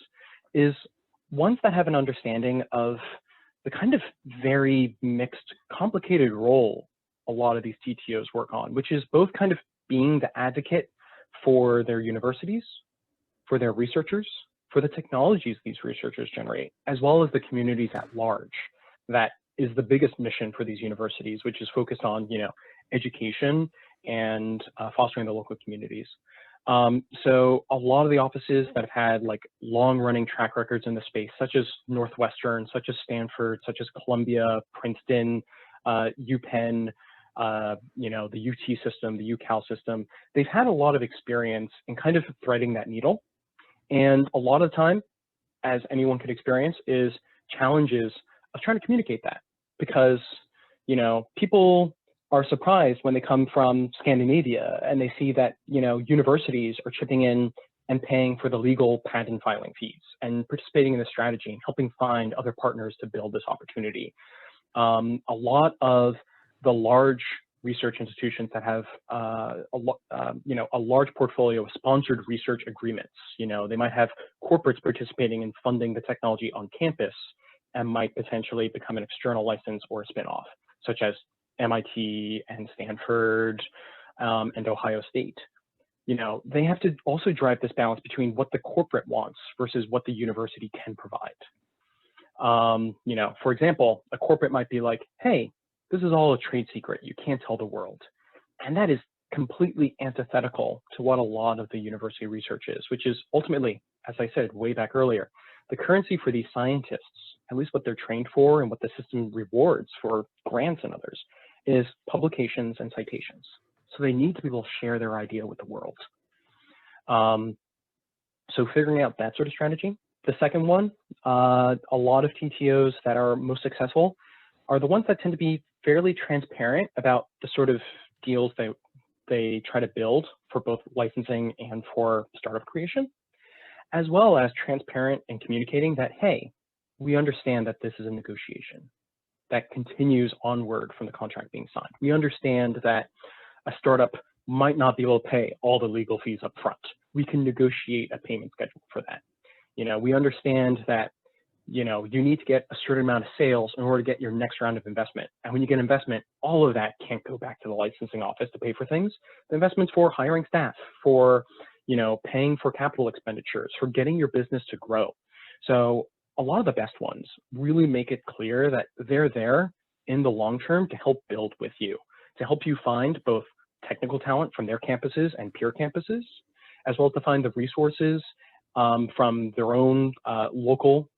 S2: is ones that have an understanding of the kind of very mixed, complicated role a lot of these TTOs work on, which is both kind of being the advocate for their universities, for their researchers, for the technologies these researchers generate, as well as the communities at large. That is the biggest mission for these universities, which is focused on, education and fostering the local communities. So a lot of the offices that have had like long-running track records in the space, such as Northwestern, such as Stanford, such as Columbia, Princeton, UPenn, the UT system, the UCal system, they've had a lot of experience in kind of threading that needle. And a lot of time, as anyone could experience, is challenges of trying to communicate that, because, people are surprised when they come from Scandinavia and they see that, universities are chipping in and paying for the legal patent filing fees and participating in the strategy and helping find other partners to build this opportunity. A lot of the large research institutions that have a large portfolio of sponsored research agreements. They might have corporates participating in funding the technology on campus and might potentially become an external license or a spinoff, such as MIT and Stanford and Ohio State. They have to also drive this balance between what the corporate wants versus what the university can provide. For example, a corporate might be like, hey, this is all a trade secret. You can't tell the world. And that is completely antithetical to what a lot of the university research is, which is ultimately as I said way back earlier, the currency for these scientists, at least what they're trained for and what the system rewards for grants and others, is publications and citations. So they need to be able to share their idea with the world. So figuring out that sort of strategy. The second one, a lot of TTOs that are most successful are the ones that tend to be fairly transparent about the sort of deals they try to build for both licensing and for startup creation, as well as transparent and communicating that, hey, we understand that this is a negotiation that continues onward from the contract being signed. We understand that a startup might not be able to pay all the legal fees up front. We can negotiate a payment schedule for that. We understand that, you need to get a certain amount of sales in order to get your next round of investment. And when you get investment, all of that can't go back to the licensing office to pay for things. The investment's for hiring staff, for, paying for capital expenditures, for getting your business to grow. So a lot of the best ones really make it clear that they're there in the long term to help build with you, to help you find both technical talent from their campuses and peer campuses, as well as to find the resources from their own local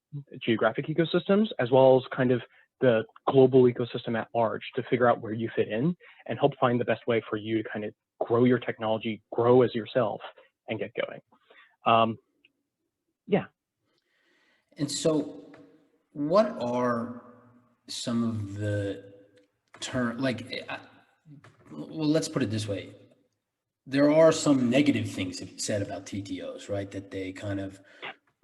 S2: geographic ecosystems, as well as kind of the global ecosystem at large, to figure out where you fit in and help find the best way for you to kind of grow your technology, grow as yourself, and get going. Yeah.
S1: And so what are some of the well, let's put it this way. There are some negative things said about TTOs, right? That they kind of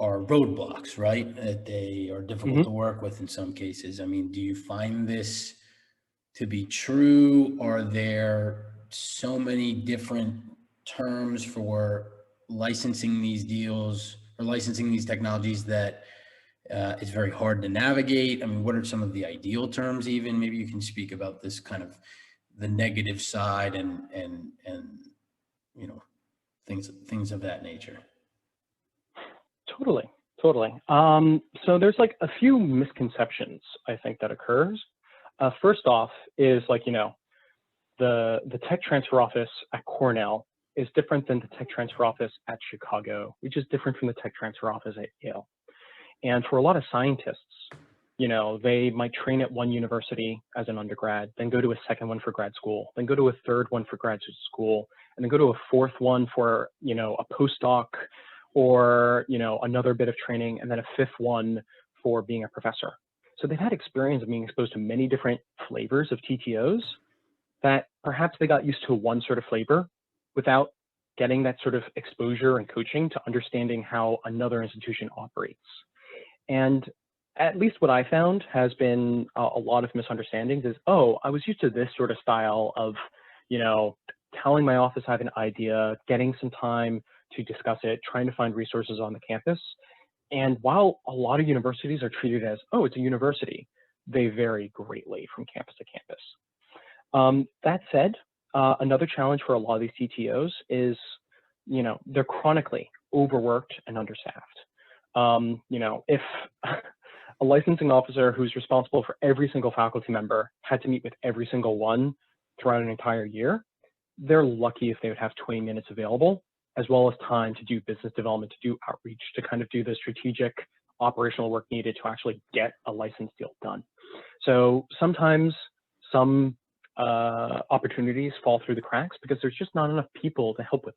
S1: are roadblocks, right? That they are difficult to work with in some cases. I mean, do you find this to be true? Are there so many different terms for licensing these deals or licensing these technologies that it's very hard to navigate? I mean, what are some of the ideal terms even? Maybe you can speak about this kind of the negative side and things of that nature.
S2: Totally. So there's like a few misconceptions I think that occurs. First off is the tech transfer office at Cornell is different than the tech transfer office at Chicago, which is different from the tech transfer office at Yale. And for a lot of scientists, they might train at one university as an undergrad, then go to a second one for grad school, then go to a third one for graduate school, and then go to a fourth one for, a postdoc or, another bit of training, and then a fifth one for being a professor. So they've had experience of being exposed to many different flavors of TTOs that perhaps they got used to one sort of flavor without getting that sort of exposure and coaching to understanding how another institution operates. And at least what I found has been a lot of misunderstandings is, oh, I was used to this sort of style of, telling my office I have an idea, getting some time to discuss it, trying to find resources on the campus. And while a lot of universities are treated as, oh, it's a university, they vary greatly from campus to campus. That said, another challenge for a lot of these CTOs is, they're chronically overworked and understaffed. If a licensing officer who's responsible for every single faculty member had to meet with every single one throughout an entire year, they're lucky if they would have 20 minutes available, as well as time to do business development, to do outreach, to kind of do the strategic operational work needed to actually get a license deal done. So sometimes some opportunities fall through the cracks because there's just not enough people to help with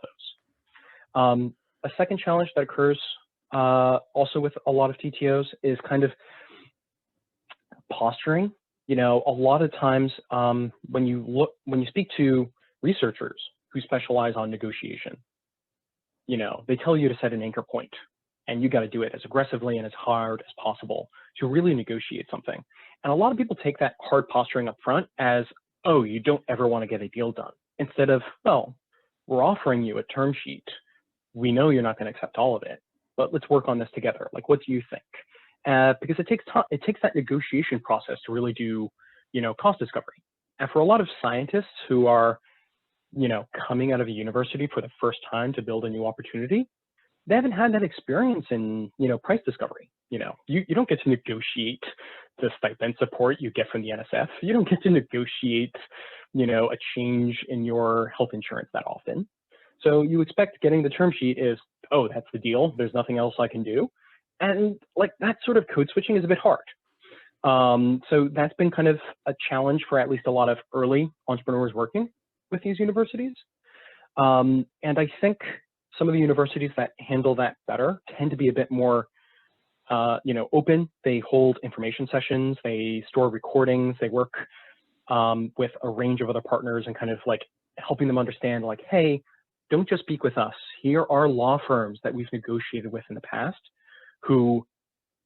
S2: those. A second challenge that occurs also with a lot of TTOs is kind of posturing. A lot of times when you speak to researchers who specialize on negotiation, they tell you to set an anchor point, and you got to do it as aggressively and as hard as possible to really negotiate something. And a lot of people take that hard posturing up front as, oh, you don't ever want to get a deal done, instead of, well, we're offering you a term sheet. We know you're not going to accept all of it, but let's work on this together. Like, what do you think? Because it takes time. It takes that negotiation process to really do, cost discovery. And for a lot of scientists who are, coming out of a university for the first time to build a new opportunity, they haven't had that experience in, price discovery. You don't get to negotiate the stipend support you get from the NSF. You don't get to negotiate, a change in your health insurance that often. So you expect getting the term sheet is oh, that's the deal. There's nothing else I can do. And like that sort of code switching is a bit hard. So that's been kind of a challenge for at least a lot of early entrepreneurs working with these universities. And I think some of the universities that handle that better tend to be a bit more open. They hold information sessions, they store recordings, they work with a range of other partners and kind of like helping them understand like, hey, don't just speak with us. Here are law firms that we've negotiated with in the past who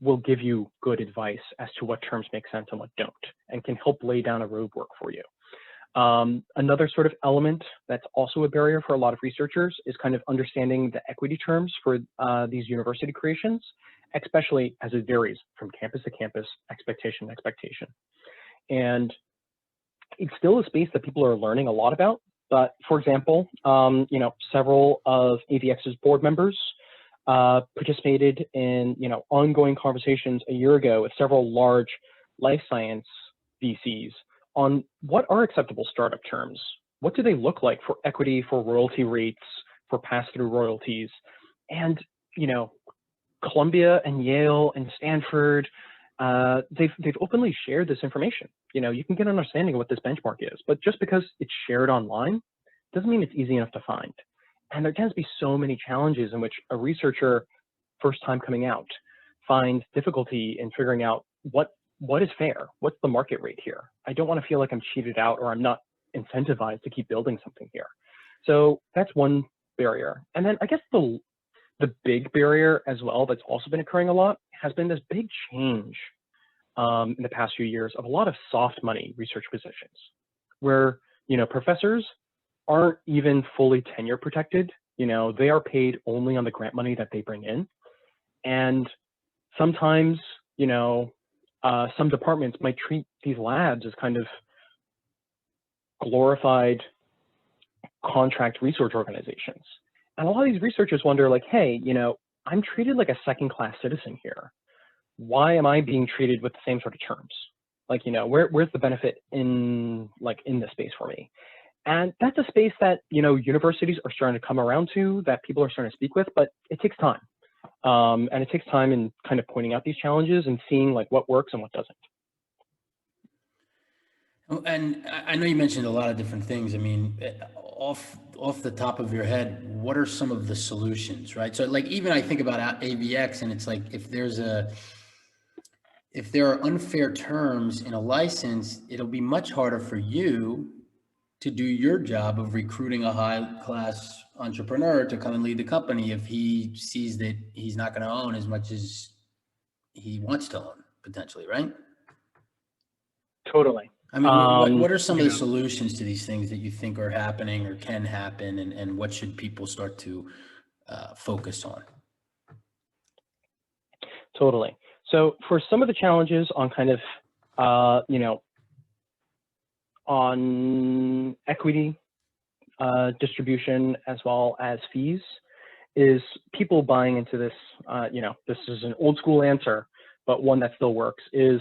S2: will give you good advice as to what terms make sense and what don't, and can help lay down a roadwork for you. Another sort of element that's also a barrier for a lot of researchers is kind of understanding the equity terms for these university creations, especially as it varies from campus to campus, expectation to expectation. And it's still a space that people are learning a lot about. But for example, several of AVX's board members participated in ongoing conversations a year ago with several large life science VCs on what are acceptable startup terms. What do they look like for equity, for royalty rates, for pass-through royalties? And Columbia and Yale and Stanford, they've openly shared this information. You can get an understanding of what this benchmark is, but just because it's shared online doesn't mean it's easy enough to find. And there tends to be so many challenges in which a researcher, first time coming out, finds difficulty in figuring out what is fair, what's the market rate here. I don't want to feel like I'm cheated out or I'm not incentivized to keep building something here. So that's one barrier. And then I guess the big barrier as well that's also been occurring a lot has been this big change in the past few years of a lot of soft money research positions where, professors aren't even fully tenure protected. They are paid only on the grant money that they bring in. And sometimes, some departments might treat these labs as kind of glorified contract research organizations. And a lot of these researchers wonder like, hey, I'm treated like a second-class citizen here. Why am I being treated with the same sort of terms? Like, where's the benefit in this space for me? And that's a space that, universities are starting to come around to, that people are starting to speak with, but it takes time. And it takes time in kind of pointing out these challenges and seeing like what works and what doesn't.
S1: And I know you mentioned a lot of different things. I mean, off the top of your head, what are some of the solutions, right? So like, even I think about AVX and it's like, if there are unfair terms in a license, it'll be much harder for you to do your job of recruiting a high-class entrepreneur to come and lead the company if he sees that he's not going to own as much as he wants to own, potentially, right?
S2: Totally.
S1: I mean, what are some of the solutions to these things that you think are happening or can happen, and what should people start to focus on?
S2: Totally. So for some of the challenges on kind of, on equity distribution as well as fees, is people buying into this, this is an old school answer, but one that still works, is,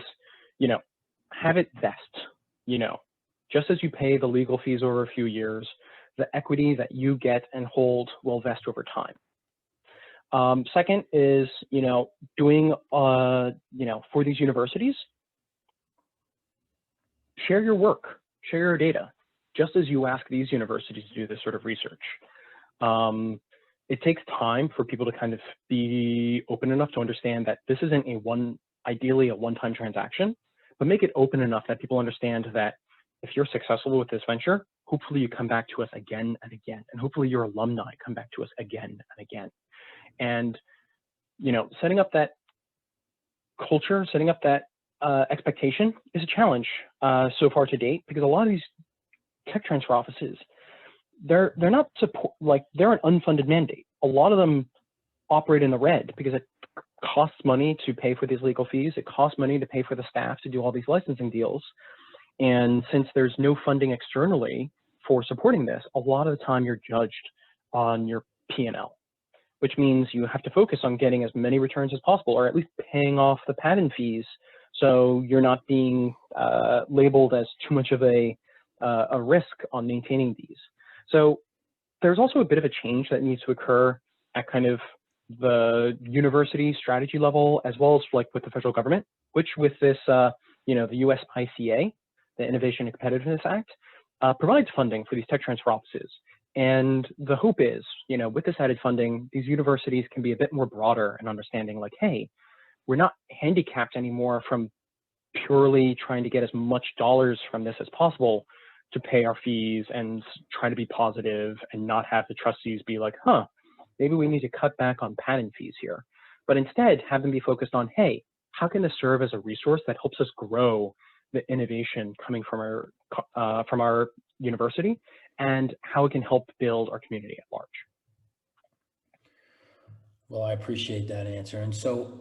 S2: have it vest, just as you pay the legal fees over a few years, the equity that you get and hold will vest over time. Second is, doing, for these universities, share your work, share your data, just as you ask these universities to do this sort of research. It takes time for people to kind of be open enough to understand that this isn't ideally a one-time transaction, but make it open enough that people understand that if you're successful with this venture, hopefully you come back to us again and again, and hopefully your alumni come back to us again and again. And, setting up that culture, setting up that expectation is a challenge so far to date, because a lot of these tech transfer offices, they're not they're an unfunded mandate. A lot of them operate in the red because it costs money to pay for these legal fees. It costs money to pay for the staff to do all these licensing deals. And since there's no funding externally for supporting this, a lot of the time you're judged on your P&L, which means you have to focus on getting as many returns as possible, or at least paying off the patent fees, so you're not being labeled as too much of a risk on maintaining these. So there's also a bit of a change that needs to occur at kind of the university strategy level, as well as like with the federal government, which with this, the US ICA, the Innovation and Competitiveness Act, provides funding for these tech transfer offices. And the hope is, with this added funding, these universities can be a bit more broader in understanding like, hey, we're not handicapped anymore from purely trying to get as much dollars from this as possible to pay our fees and try to be positive and not have the trustees be like, maybe we need to cut back on patent fees here. But instead have them be focused on, hey, how can this serve as a resource that helps us grow the innovation coming from our university, and how it can help build our community at large.
S1: Well, I appreciate that answer. And so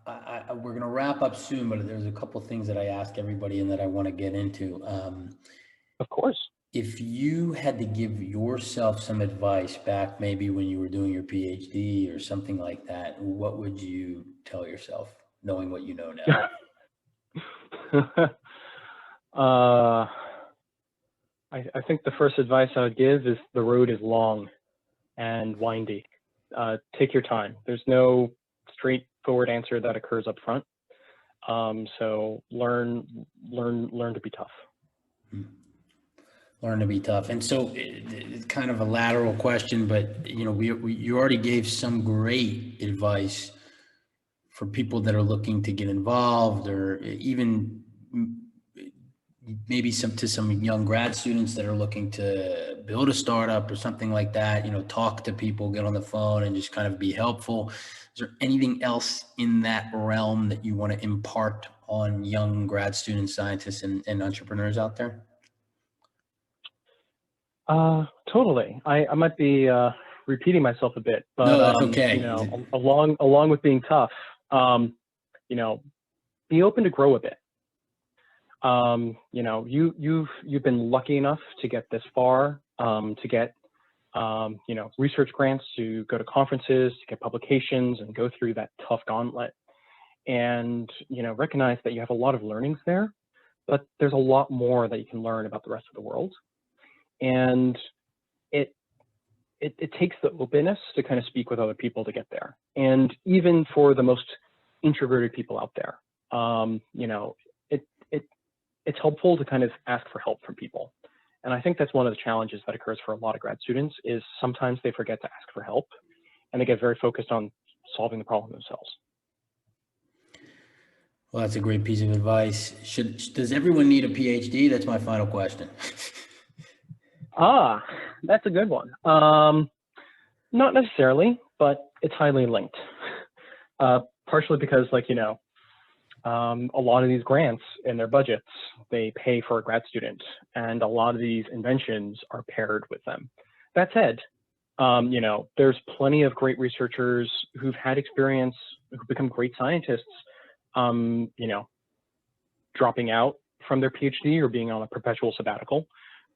S1: we're going to wrap up soon, but there's a couple of things that I ask everybody and that I want to get into.
S2: Of course.
S1: If you had to give yourself some advice back maybe when you were doing your PhD or something like that, what would you tell yourself, knowing what you know now?
S2: I think the first advice I would give is the road is long and windy. Take your time. There's no straightforward answer that occurs up front. So learn to be tough.
S1: Learn to be tough. And so it's kind of a lateral question, but you already gave some great advice for people that are looking to get involved, or even maybe some young grad students that are looking to build a startup or something like that, talk to people, get on the phone and just kind of be helpful. Is there anything else in that realm that you want to impart on young grad students, scientists, and entrepreneurs out there?
S2: Totally. I might be repeating myself a bit, but
S1: no, that's okay.
S2: Along with being tough, be open to grow a bit. You've been lucky enough to get this far, to get research grants, to go to conferences, to get publications, and go through that tough gauntlet. And recognize that you have a lot of learnings there, but there's a lot more that you can learn about the rest of the world. And it takes the openness to kind of speak with other people to get there. And even for the most introverted people out there, it's helpful to kind of ask for help from people. And I think that's one of the challenges that occurs for a lot of grad students, is sometimes they forget to ask for help and they get very focused on solving the problem themselves.
S1: Well, that's a great piece of advice. Does everyone need a PhD? That's my final question.
S2: That's a good one. Not necessarily, but it's highly linked. Partially because, a lot of these grants in their budgets, they pay for a grad student, and a lot of these inventions are paired with them. That said, there's plenty of great researchers who've had experience, who've become great scientists, dropping out from their PhD or being on a perpetual sabbatical,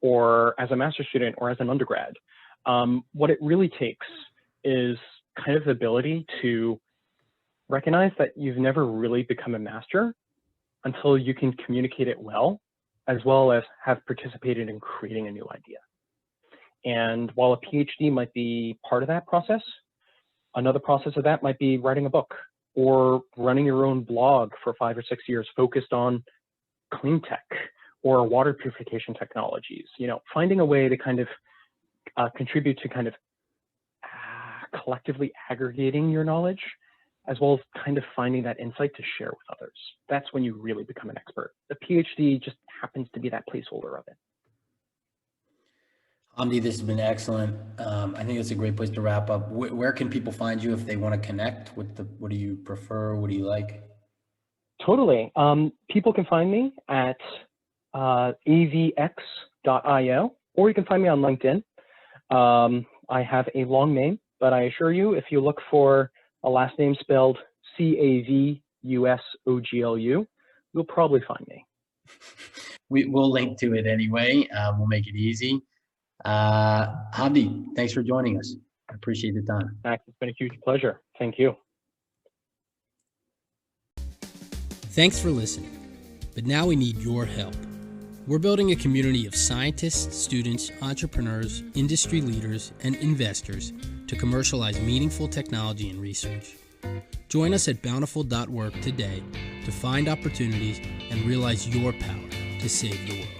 S2: or as a master's student or as an undergrad. What it really takes is kind of the ability to recognize that you've never really become a master until you can communicate it well as have participated in creating a new idea. And while a PhD might be part of that process, another process of that might be writing a book or running your own blog for 5 or 6 years focused on clean tech or water purification technologies, finding a way to kind of contribute to kind of collectively aggregating your knowledge, as well as kind of finding that insight to share with others. That's when you really become an expert. The PhD just happens to be that placeholder of it.
S1: Hamdi, this has been excellent. I think it's a great place to wrap up. Where can people find you if they want to connect? What do you prefer? What do you like?
S2: Totally. People can find me at avx.io, or you can find me on LinkedIn. I have a long name, but I assure you, if you look for a last name spelled Cavusoglu, you'll probably find me.
S1: We'll link to it anyway. We'll make it easy. Hamdi, thanks for joining us. I appreciate the time.
S2: Max, it's been a huge pleasure. Thank you.
S3: Thanks for listening, but now we need your help. We're building a community of scientists, students, entrepreneurs, industry leaders, and investors to commercialize meaningful technology and research. Join us at bountiful.work today to find opportunities and realize your power to save the world.